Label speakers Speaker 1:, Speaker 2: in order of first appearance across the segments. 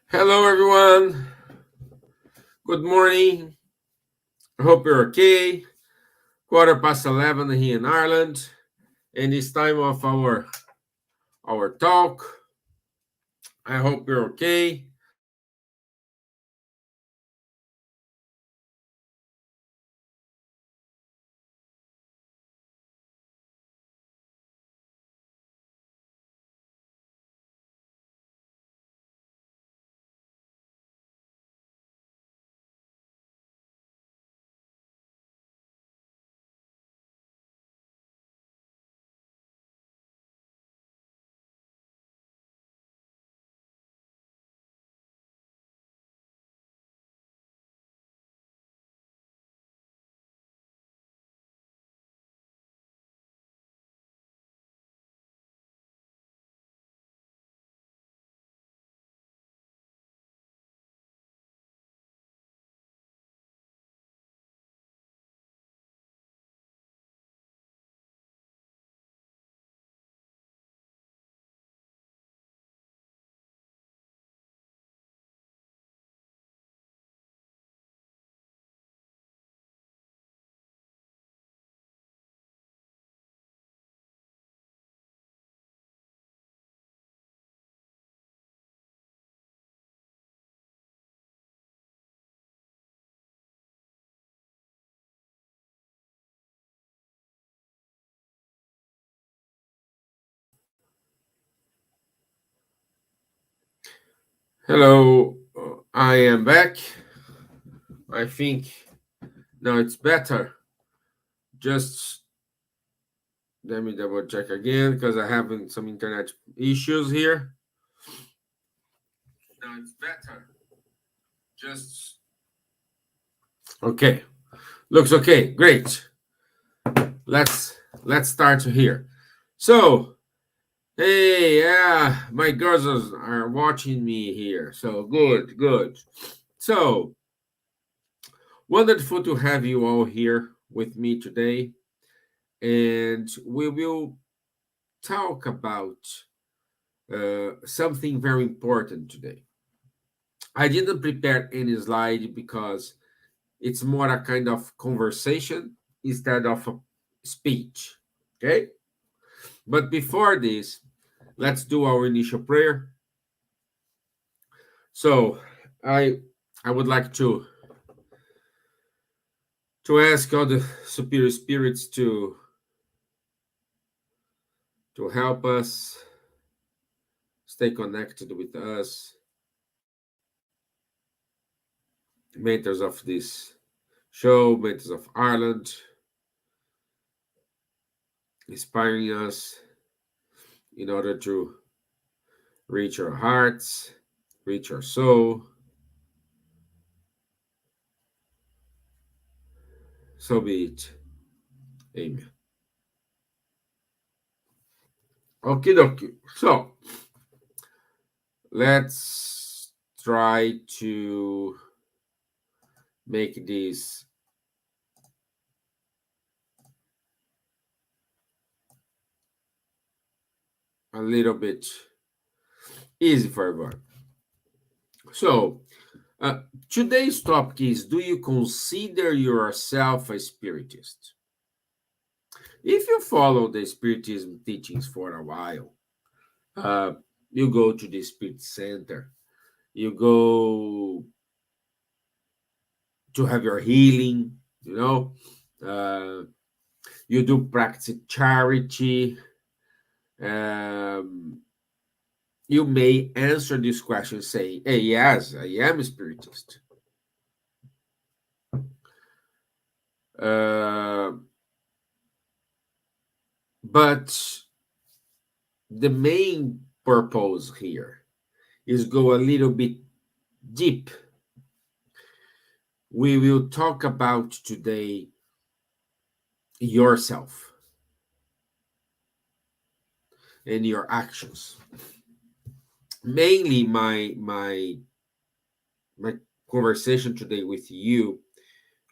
Speaker 1: Hello, everyone. Good morning. I hope you're okay. 11:15 here in Ireland, and it's time of our talk. I hope you're okay. Hello, I am back. I think now it's better. Just let me double check again because I having some internet issues here. Now it's better. Just okay. Looks okay. Great. Let's start here. So, hey, yeah, my girls are watching me here. So good, good. So wonderful to have you all here with me today. And we will talk about something very important today. I didn't prepare any slide because it's more a kind of conversation instead of a speech. Okay. But before this, let's do our initial prayer. So I I would like to ask all the superior spirits to help us stay connected with us, mentors of this show, mentors of Ireland, inspiring us in order to reach our hearts, reach our soul. So be it. Amen. Okie dokie. So let's try to make this a little bit easy for everyone. So, today's topic is: do you consider yourself a spiritist? If you follow the spiritism teachings for a while, uh, you go to the spirit center, you go to have your healing, uh, you do practice charity. Um, you may answer this question saying, hey, yes, I am a spiritist. Uh, but the main purpose here is go a little bit deep. We will talk about today yourself and your actions. Mainly my conversation today with you,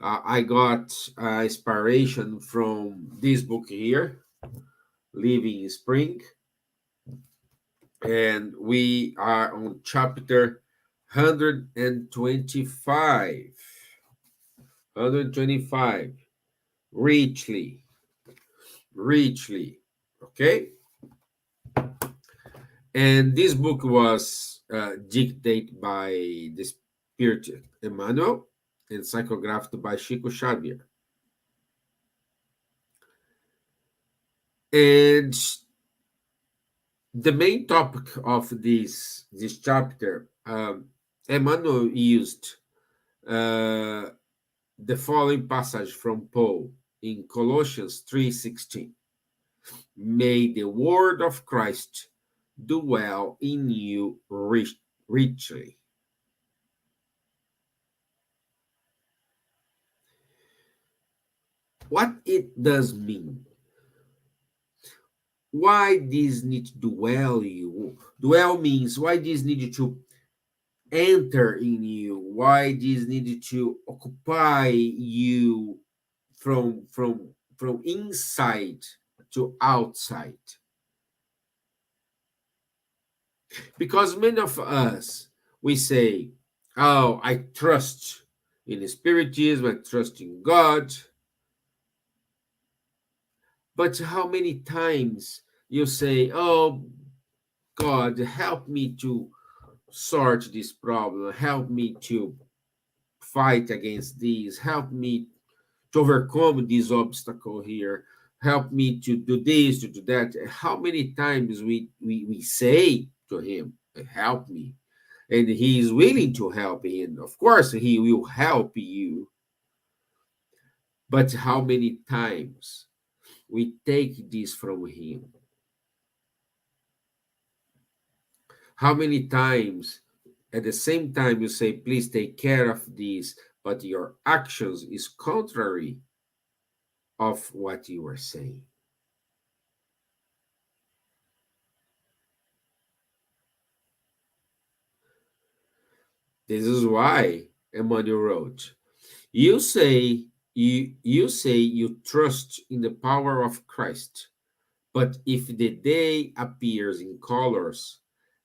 Speaker 1: I got inspiration from this book here, Living in Spring, and we are on chapter 125. 125. Richly. Richly. Okay? And this book was dictated by the Spirit Emmanuel and psychographed by Chico Xavier. And the main topic of this chapter, Emmanuel used uh, the following passage from Paul in Colossians 3:16. May the word of Christ dwell in you richly. What it does mean? Why this need to dwell you? Dwell means why this need to enter in you, why this needed to occupy you from inside to outside. Because many of us, we say, oh, I trust in Spiritism, I trust in God. But how many times you say, oh, God, help me to sort this problem, help me to fight against these, help me to overcome this obstacle here, help me to do this, to do that. How many times we say to him, help me, and he is willing to help, and of course he will help you. But how many times we take this from him? How many times at the same time you say, please take care of this, but your actions is contrary of what you are saying? This is why Emmanuel wrote, you say you trust in the power of Christ, but if the day appears in colors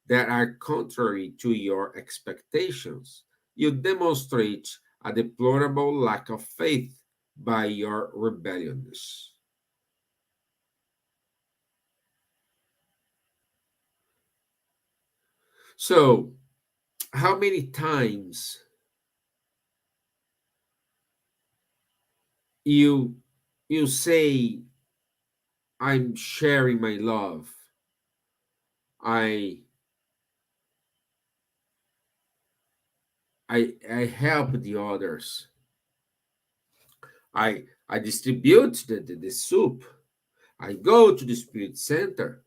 Speaker 1: that are contrary to your expectations, you demonstrate a deplorable lack of faith by your rebelliousness. So, how many times you you say, I'm sharing my love, I I help the others, I distribute the soup, I go to the spirit center.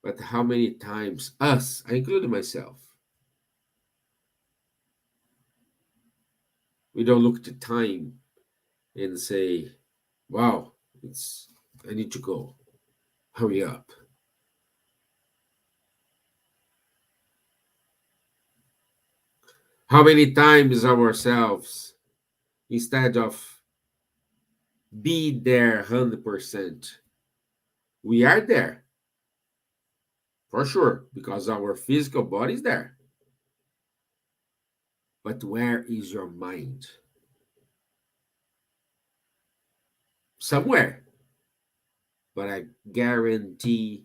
Speaker 1: But how many times us, I include myself, we don't look at the time and say, wow, it's I need to go. Hurry up. How many times ourselves, instead of be there 100%, we are there for sure because our physical body is there. But where is your mind? Somewhere. But I guarantee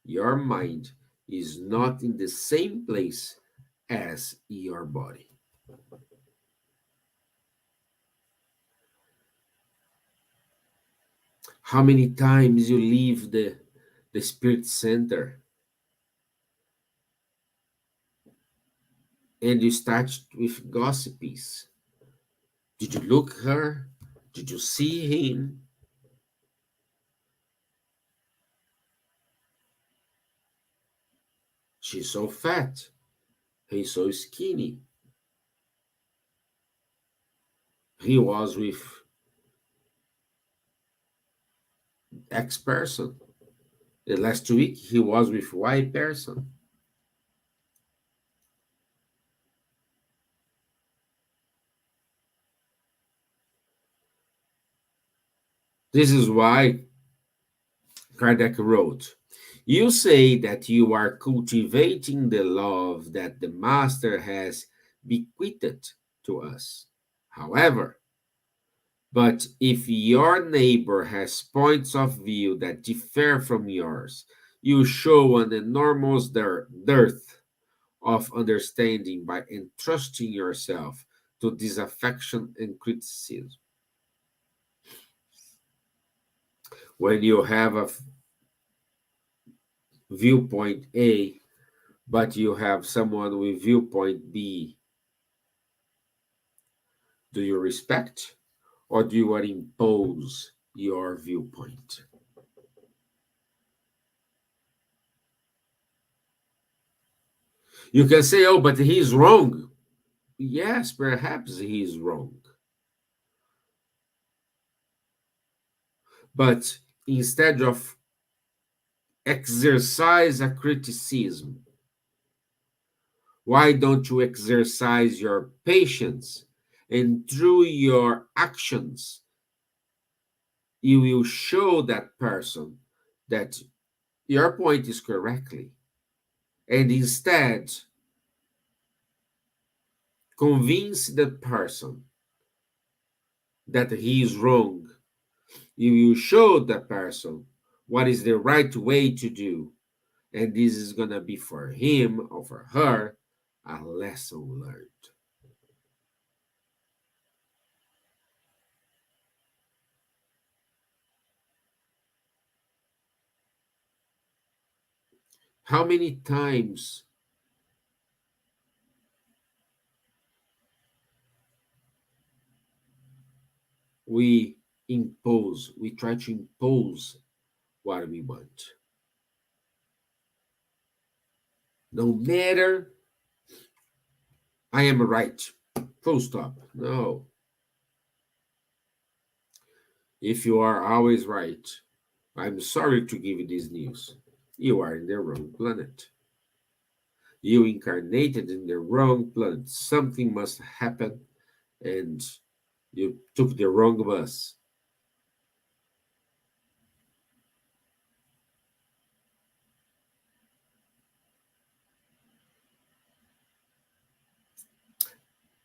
Speaker 1: your mind is not in the same place as your body. How many times you leave the spirit center and you start with gossipies? Did you look her? Did you see him? She's so fat. He's so skinny. He was with X person. The last week he was with Y person. This is why Kardec wrote, You say that you are cultivating the love that the Master has bequeathed to us. However, but if your neighbor has points of view that differ from yours, you show an enormous dearth of understanding by entrusting yourself to disaffection and criticism. When you have a viewpoint A, but you have someone with viewpoint B, do you respect or do you impose your viewpoint? You can say, oh, but he's wrong. Yes, perhaps he's wrong. But instead of exercise a criticism, why don't you exercise your patience? And through your actions, you will show that person that your point is correctly. And instead, convince that person that he is wrong. You will show that person what is the right way to do. And this is going to be for him or for her a lesson learned. How many times we we try to impose what we want? No matter I am right, full stop. No. If you are always right, I'm sorry to give you this news. You are in the wrong planet. You incarnated in the wrong planet. Something must happen, and you took the wrong bus.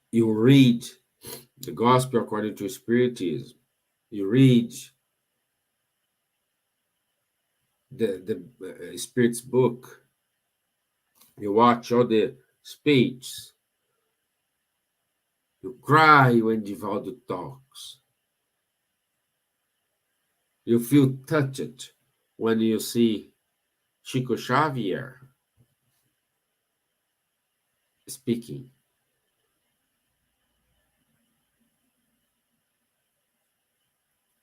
Speaker 1: You read the gospel according to Spiritism. You read the Spirit's book. You watch all the speeches. You cry when Divaldo talks. You feel touched when you see Chico Xavier speaking.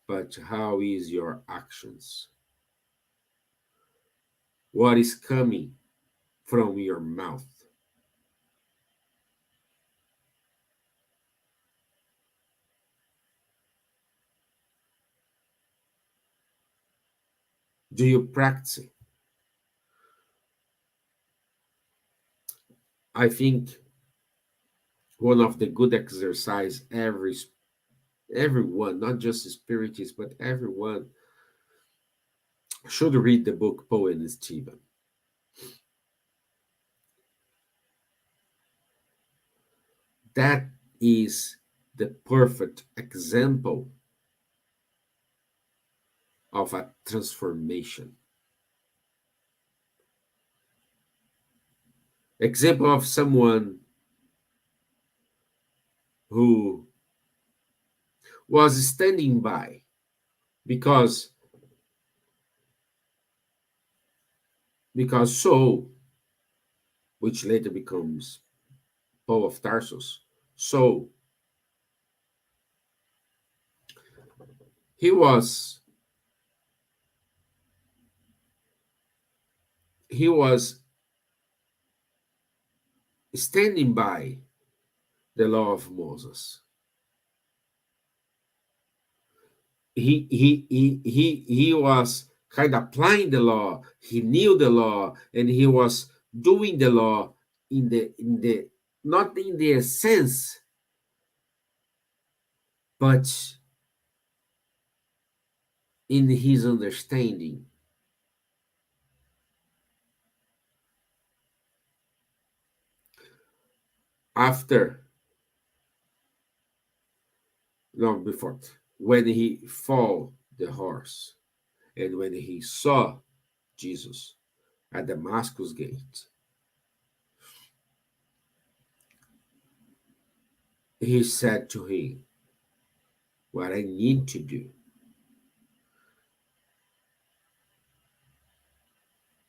Speaker 1: But how is your actions? What is coming from your mouth? Do you practice it? I think one of the good exercise everyone, not just the spiritists, but everyone should read the book Poe and Stevan. That is the perfect example of a transformation. Example of someone who was standing by because Saul, which later becomes Paul of Tarsus, Saul, he was he was standing by the law of Moses. He was kind of applying the law. He knew the law, and he was doing the law in the not in the sense, but in his understanding. After, no, before, when he fall the horse and when he saw Jesus at Damascus gate, he said to him, what I need to do.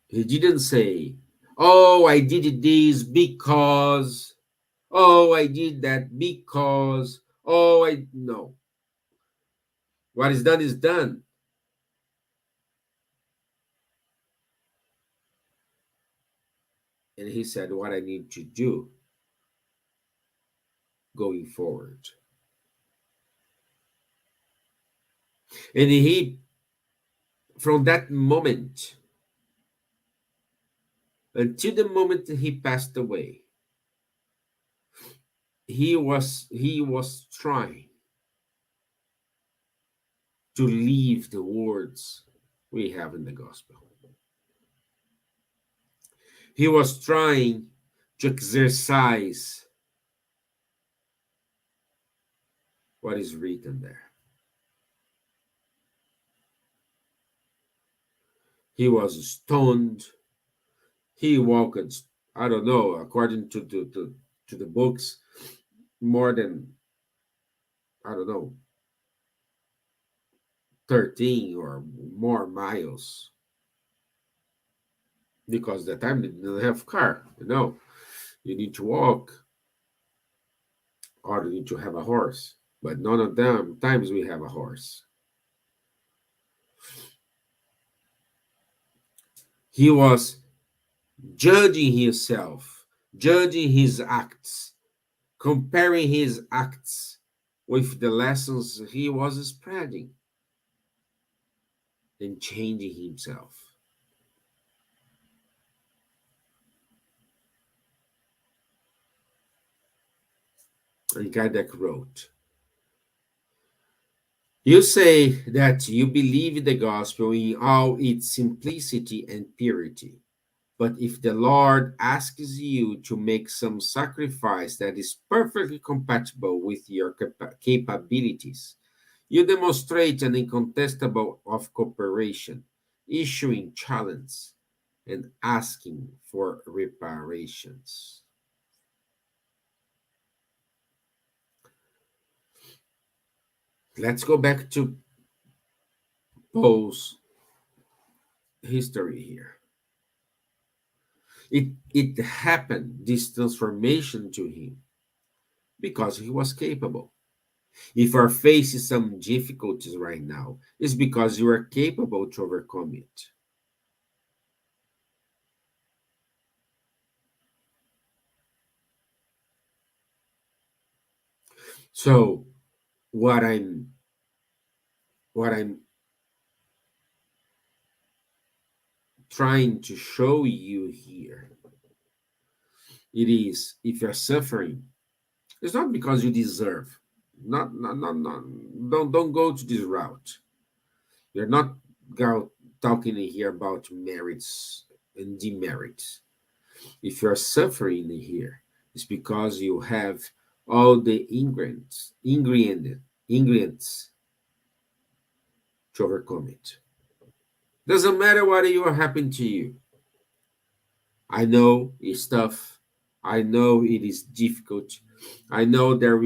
Speaker 1: He didn't say, oh, I did this because, oh, I did that because, oh, I, no. What is done is done. And he said, what I need to do going forward. And he, from that moment until the moment he passed away, he was trying to live the words we have in the gospel. He was trying to exercise what is written there. He was stoned. He walked, I don't know, according to the books, more than, I don't know, 13 or more miles. Because that time they didn't have car, You need to walk or you need to have a horse. But none of them times we have a horse. He was judging himself, judging his acts, comparing his acts with the lessons he was spreading and changing himself. And Kardec wrote, you say that you believe the gospel in all its simplicity and purity. But if the Lord asks you to make some sacrifice that is perfectly compatible with your capabilities, you demonstrate an incontestable of cooperation, issuing challenge and asking for reparations. Let's go back to Paul's history here. It happened, this transformation to him, because he was capable. If you are facing some difficulties right now, it's because you are capable to overcome it. So what I'm trying to show you here, it is if you're suffering, it's not because you deserve. Not don't go to this route. You're not talking here about merits and demerits. If you're suffering here, it's because you have all the ingredients to overcome it. Doesn't matter what you are happening to you. I know it's tough. I know it is difficult. I know there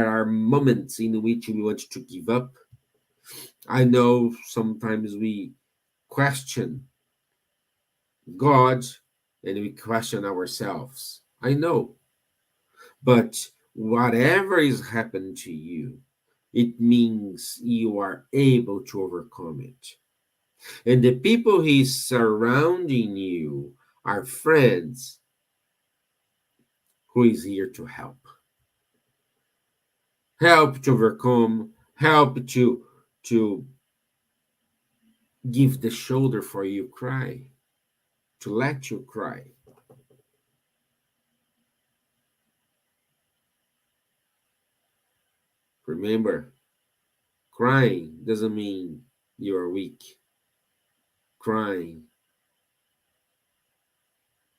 Speaker 1: are moments in which we want to give up. I know sometimes we question God and we question ourselves. I know. But whatever is happening to you, it means you are able to overcome it. And the people who is surrounding you are friends who is here to help. Help to overcome, help to give the shoulder for you cry, to let you cry. Remember, crying doesn't mean you're weak. Crying,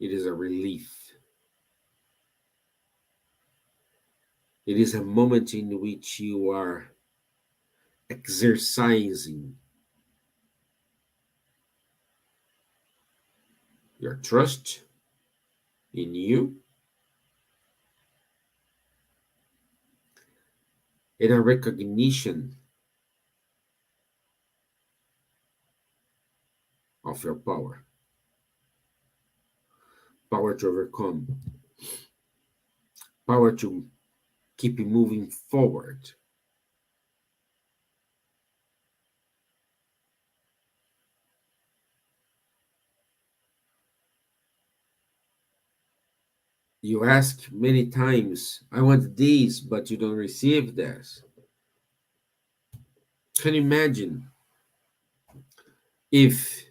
Speaker 1: it is a relief. It is a moment in which you are exercising your trust in you and a recognition of your power, power to overcome, power to keep moving forward. You ask many times, I want this, but you don't receive this. Can you imagine if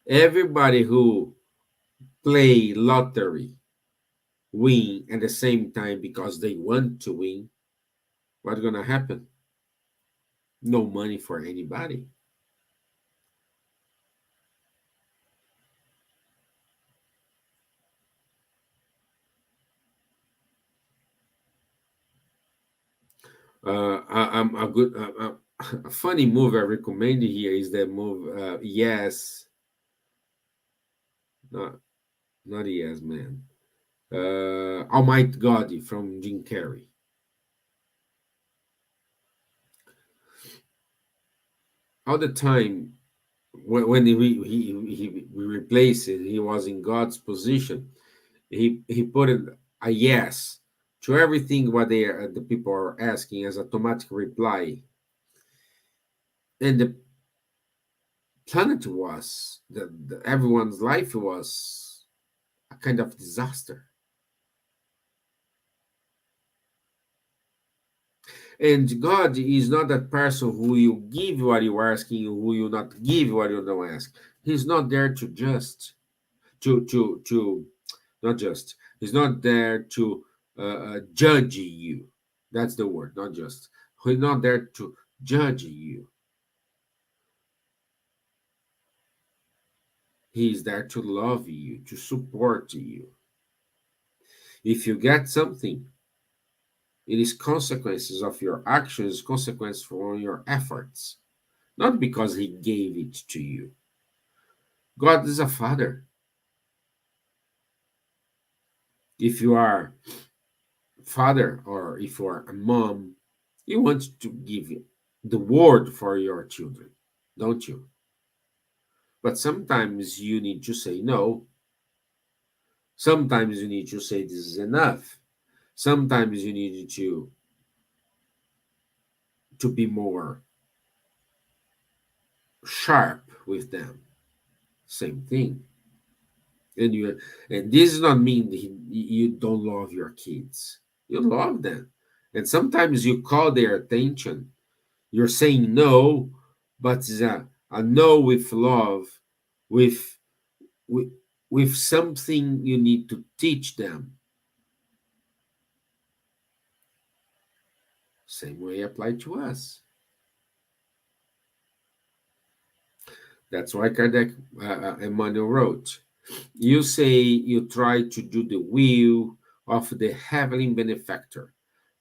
Speaker 1: everybody who play lottery win at the same time because they want to win? What's gonna happen? No money for anybody. I'm a good, a funny move I recommend here is the move. Yes, not not yes, man. Almighty God from Jim Carrey. All the time when he replaced it, he was in God's position. He put it a yes to everything what the people are asking as automatic reply, and the planet was everyone's life was a kind of disaster. And God is not that person who you give what you are asking, who you not give what you don't ask. He's not there to just to not just. He's not there to judge you. That's the word, not just. He's not there to judge you. He's there to love you, to support you. If you get something, it is consequences of your actions, consequence for your efforts, not because he gave it to you. God is a father. If you are father or if you are a mom, you want to give the word for your children, don't you? But sometimes you need to say no. Sometimes you need to say this is enough. Sometimes you need to be more sharp with them. Same thing. And you and this does not mean that you don't love your kids. You love them. And sometimes you call their attention. You're saying no, but it's a no with love, with with with something you need to teach them. Same way apply to us. That's why Kardec Emmanuel wrote, you say you try to do the will of the heavenly benefactor,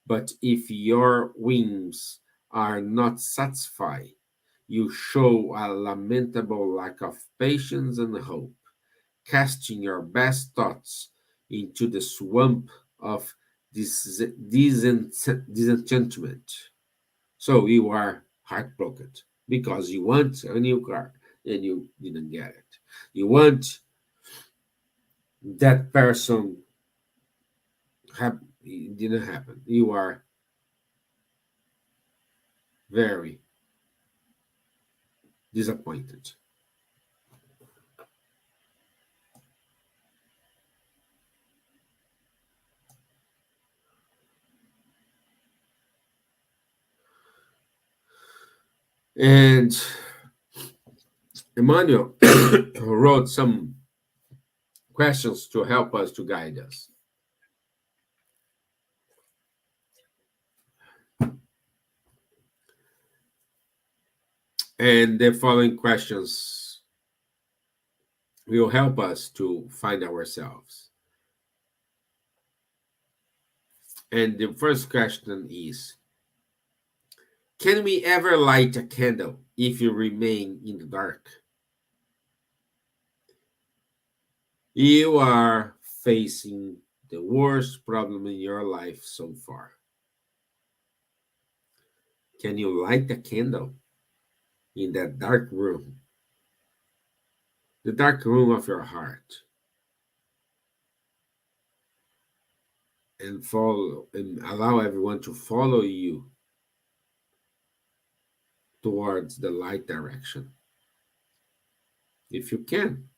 Speaker 1: but if your wings are not satisfied, you show a lamentable lack of patience and hope, casting your best thoughts into the swamp of disenchantment. So you are heartbroken because you want a new car and you didn't get it. You want that person, it didn't happen. You are very disappointed. And Emmanuel wrote some questions to help us to guide us. And the following questions will help us to find ourselves. And the first question is, can we ever light a candle if you remain in the dark? You are facing the worst problem in your life so far. Can you light a candle in that dark room, the dark room of your heart, and follow and allow everyone to follow you towards the light direction? If you can,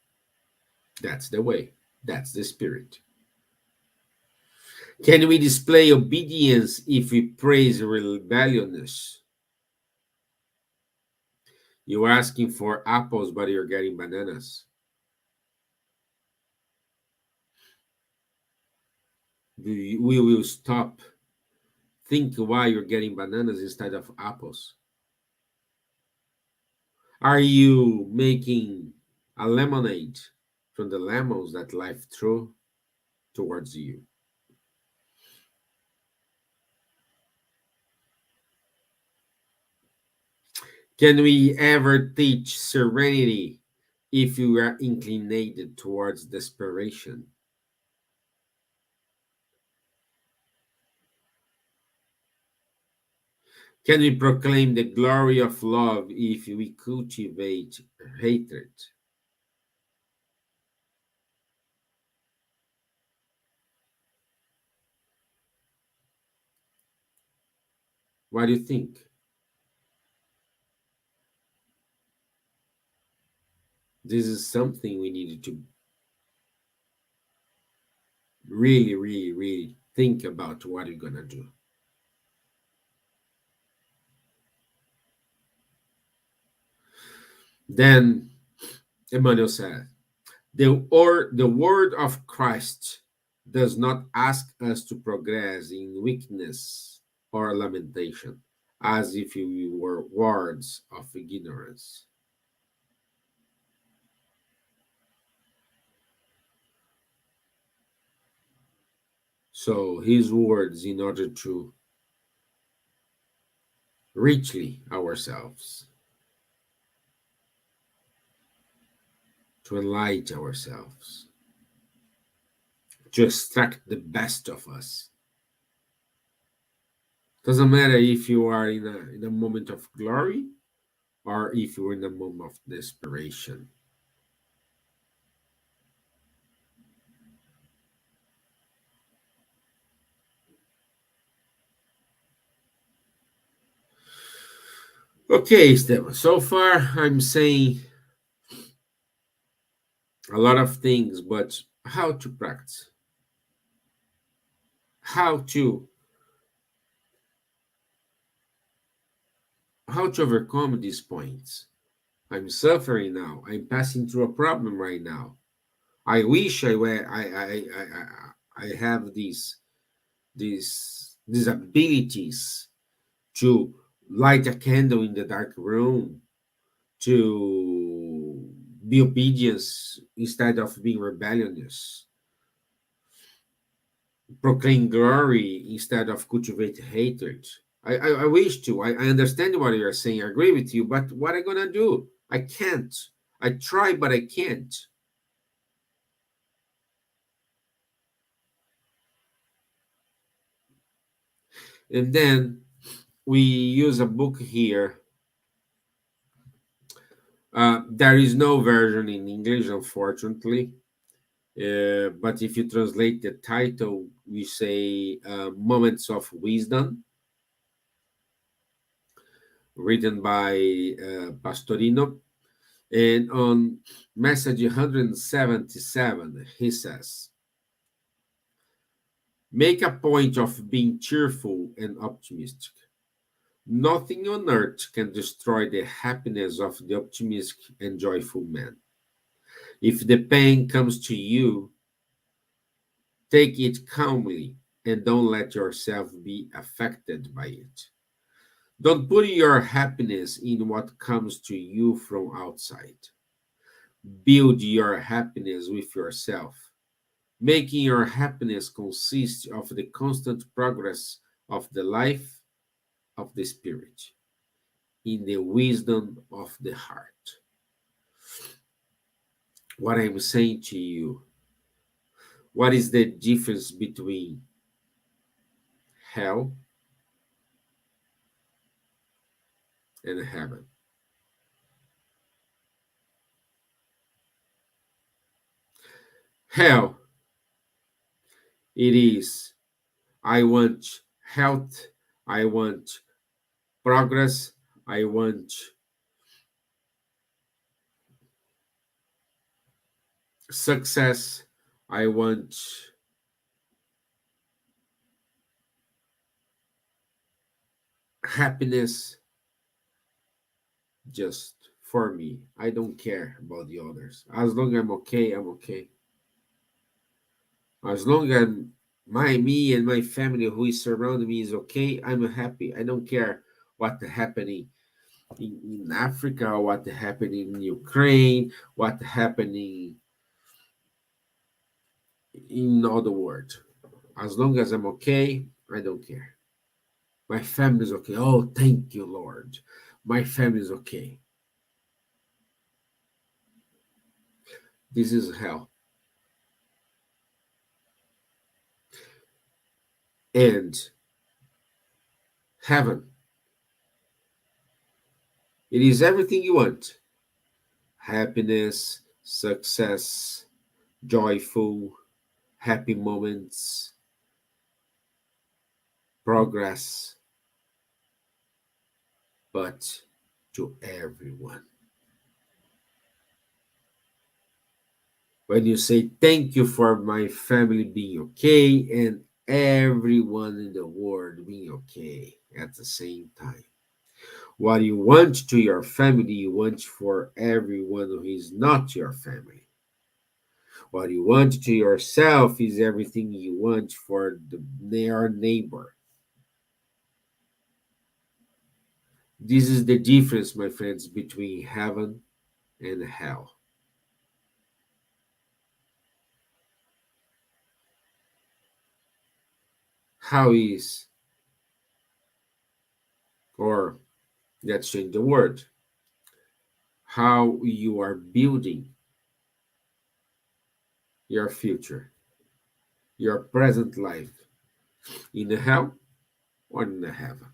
Speaker 1: that's the way, that's the spirit. Can we display obedience if we praise rebelliousness? You're asking for apples, but you're getting bananas. We will stop. Think why you're getting bananas instead of apples. Are you making a lemonade from the lemons that life threw towards you? Can we ever teach serenity if you are inclinated towards desperation? Can we proclaim the glory of love if we cultivate hatred? What do you think? This is something we needed to really, really, really think about what you're going to do. Then Emmanuel said, the word of Christ does not ask us to progress in weakness or lamentation, as if we were words of ignorance. So his words in order to richly ourselves, to enlighten ourselves, to extract the best of us. Doesn't matter if you are in a moment of glory or if you're in a moment of desperation. Okay, Stevan. So far, I'm saying a lot of things, but how to practice? How to how to overcome these points? I'm suffering now. I'm passing through a problem right now. I wish I were I have these abilities to light a candle in the dark room, to be obedience instead of being rebellious, proclaim glory instead of cultivate hatred. I wish to. I understand what you're saying. I agree with you, but what am I gonna do? I can't. I try, but I can't. And then we use a book here. There is no version in English, unfortunately. But if you translate the title, we say Moments of Wisdom, written by Pastorino. And on message 177, he says, make a point of being cheerful and optimistic. Nothing on earth can destroy the happiness of the optimistic and joyful man. If the pain comes to you, take it calmly and don't let yourself be affected by it. Don't put your happiness in what comes to you from outside. Build your happiness with yourself. making your happiness consist of the constant progress of the life of the spirit in the wisdom of the heart. What I'm saying to you, what is the difference between hell and heaven? Hell, it is, I want health, I want progress, I want success, I want happiness just for me. I don't care about the others. As long as I'm okay, I'm okay. As long as me and my family who is surrounding me is okay, I'm happy. I don't care what happening in Africa, what happening in Ukraine, what happening in all the world. As long as I'm okay, I don't care. My family is okay. Oh, thank you, Lord. My family is okay. This is hell. And heaven, it is everything you want: happiness, success, joyful, happy moments, progress, but to everyone. When you say thank you for my family being okay and everyone in the world being okay at the same time. What you want to your family, you want for everyone who is not your family. What you want to yourself is everything you want for your neighbor. This is the difference, my friends, between heaven and hell. How is, or let's change the word, how you are building your future, your present life, in the hell or in the heaven.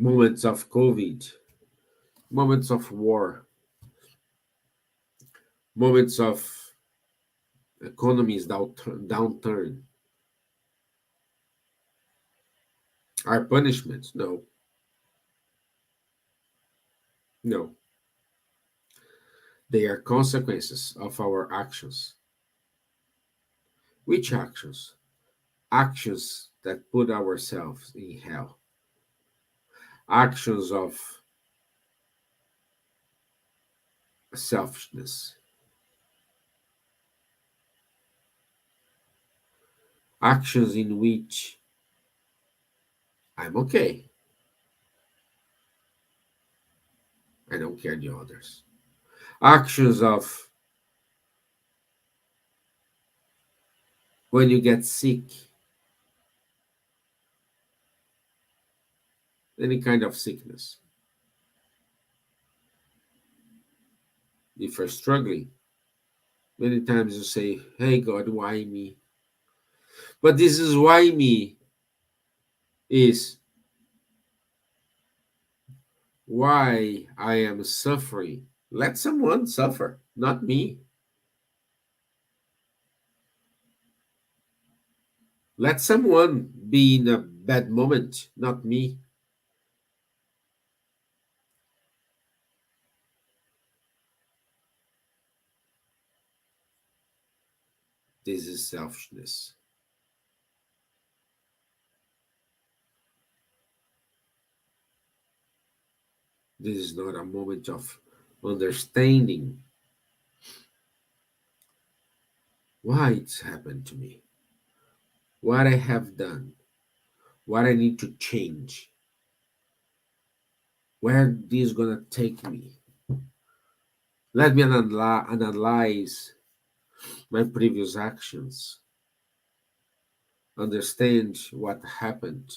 Speaker 1: Moments of COVID, moments of war, moments of economies downturn are punishments? No, no. They are consequences of our actions. Which actions? Actions that put ourselves in hell. Actions of selfishness. Actions in which I'm okay. I don't care the others. Actions of when you get sick, any kind of sickness. If you're struggling, many times you say, hey God, why me? But this is why me is why I am suffering. Let someone suffer, not me. Let someone be in a bad moment, not me. This is selfishness. This is not a moment of understanding why it's happened to me, what I have done. what I need to change, where this is gonna take me. Let me analyze my previous actions, understand what happened,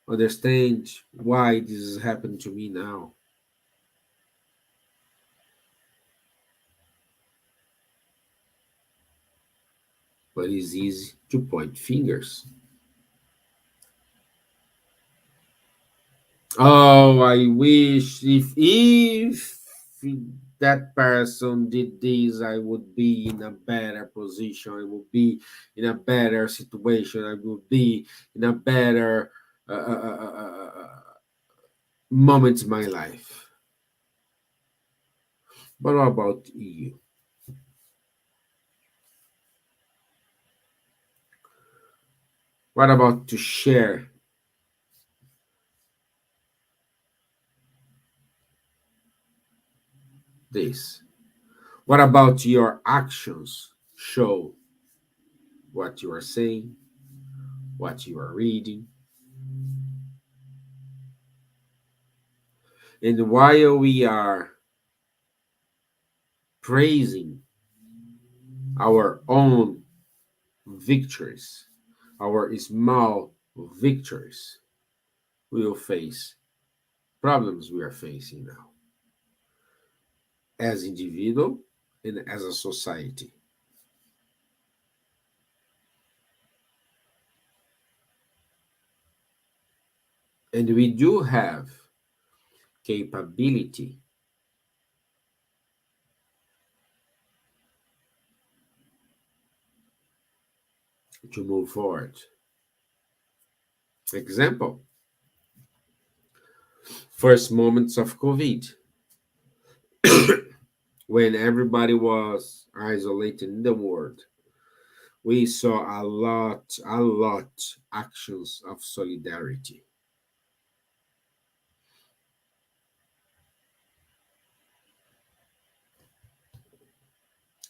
Speaker 1: understand why this has happened to me now. But it's easy to point fingers. Oh, I wish if that person did this, I would be in a better position. I would be in a better situation. I would be in a better moment in my life. But what about you? What about to share this? What about your actions show what you are saying, what you are reading? And while we are praising our own victories, our small victories, we will face problems we are facing now as individual and as a society. And we do have capability to move forward. Example, first moments of COVID, when everybody was isolated in the world, we saw a lot actions of solidarity.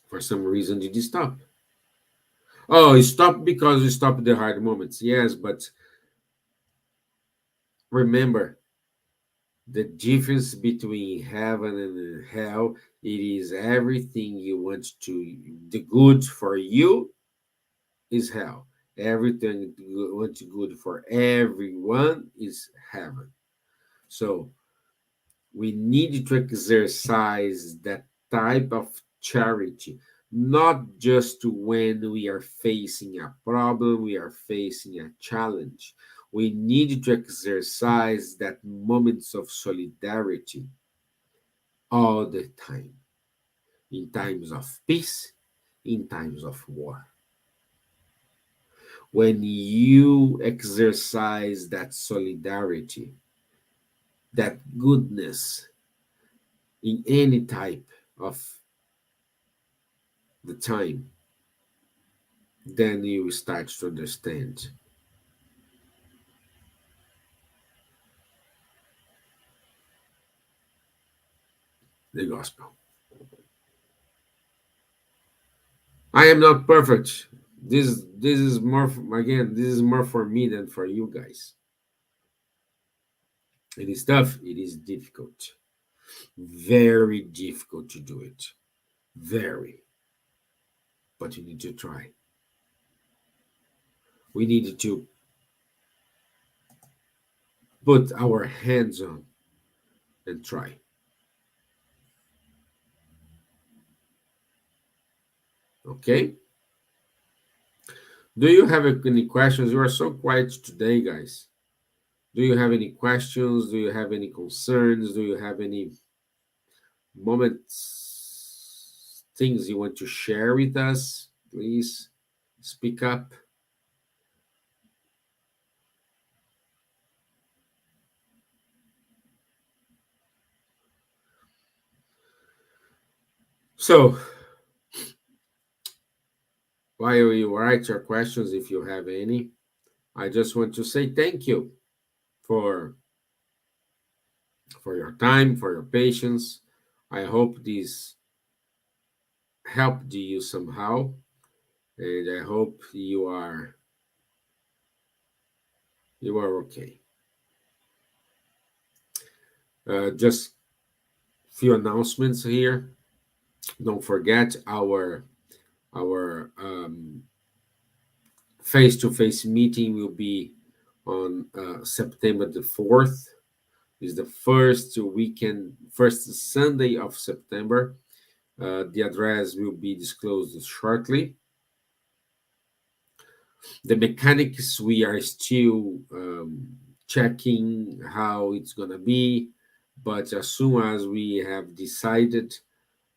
Speaker 1: For some reason, did it stop? Oh, it stopped because we stopped the hard moments. Yes, but remember the difference between heaven and hell. It is everything you want to, the good for you is hell. Everything what's good for everyone is heaven. So we need to exercise that type of charity, not just when we are facing a problem, we are facing a challenge. We need to exercise that moments of solidarity all the time, in times of peace, in times of war. When you exercise that solidarity, that goodness in any type of the time, then you start to understand the gospel. I am not perfect. This is more again. This is more for me than for you guys. It is tough. It is difficult. Very difficult to do it. Very. But you need to try. We need to put our hands on and try. Okay? Do you have any questions? You are so quiet today, guys. Do you have any questions? Do you have any concerns? Do you have any moments, things you want to share with us? Please speak up. So, while you write your questions, if you have any, I just want to say thank you for your time, for your patience. I hope this helped you somehow, and I hope you are You are okay. Just few announcements here. Don't forget our face-to-face meeting will be on September the 4th. Is the first Sunday of September. The address will be disclosed shortly. The mechanics, we are still checking how it's going to be, but as soon as we have decided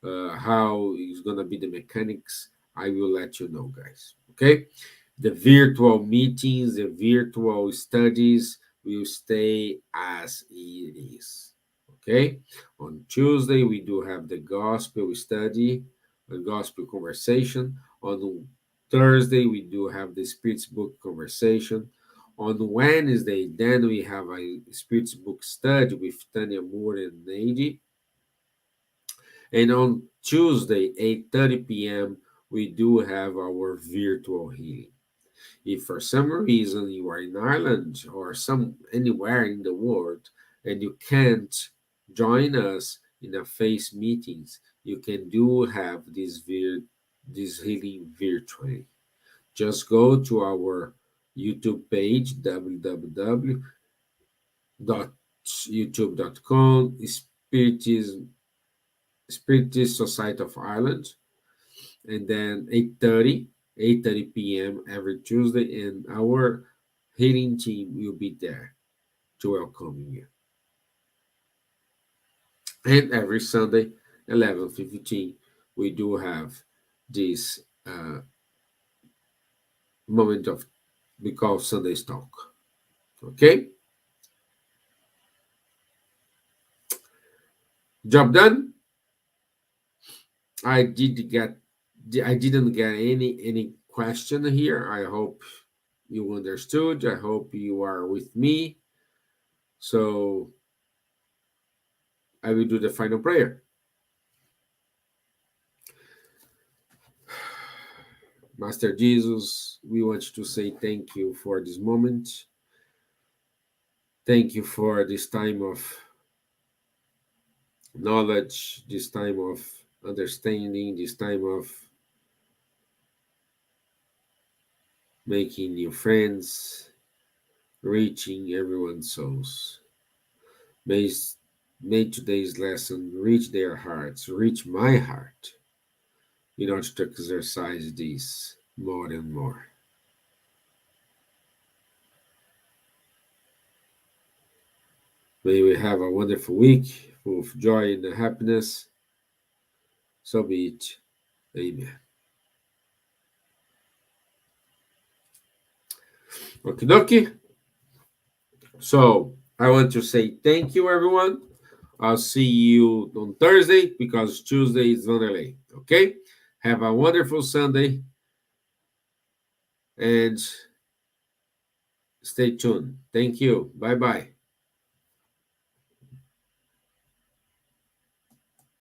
Speaker 1: how it's going to be the mechanics, I will let you know, guys. Okay? The virtual meetings, the virtual studies will stay as it is. Okay? On Tuesday, we do have the gospel study, the gospel conversation. On Thursday, we do have the Spirit's book conversation. On Wednesday, then we have a Spirit's book study with Tanya Moore and Nady. And on Tuesday, 8:30 p.m., we do have our virtual healing. If for some reason you are in Ireland or anywhere in the world and you can't join us in a face meetings, you can do have this healing virtually. Just go to our YouTube page, www.youtube.com, Spiritist Society of Ireland, and then 8:30 p.m. every Tuesday, and our healing team will be there to welcome you. And every Sunday, 11:15, we do have this moment of we call Sunday's talk. Okay, job done. I didn't get any question here. I hope you understood. I hope you are with me. So I will do the final prayer. Master Jesus, we want to say thank you for this moment. Thank you for this time of knowledge, this time of understanding, this time of making new friends, reaching everyone's souls. May, may today's lesson reach their hearts, reach my heart, in order to exercise this more and more. May we have a wonderful week full of joy and happiness. So be it. Amen. Okie dokie. So I want to say thank you, everyone. I'll see you on Thursday because Tuesday is on LA. Okay? Have a wonderful Sunday and stay tuned. Thank you. Bye bye.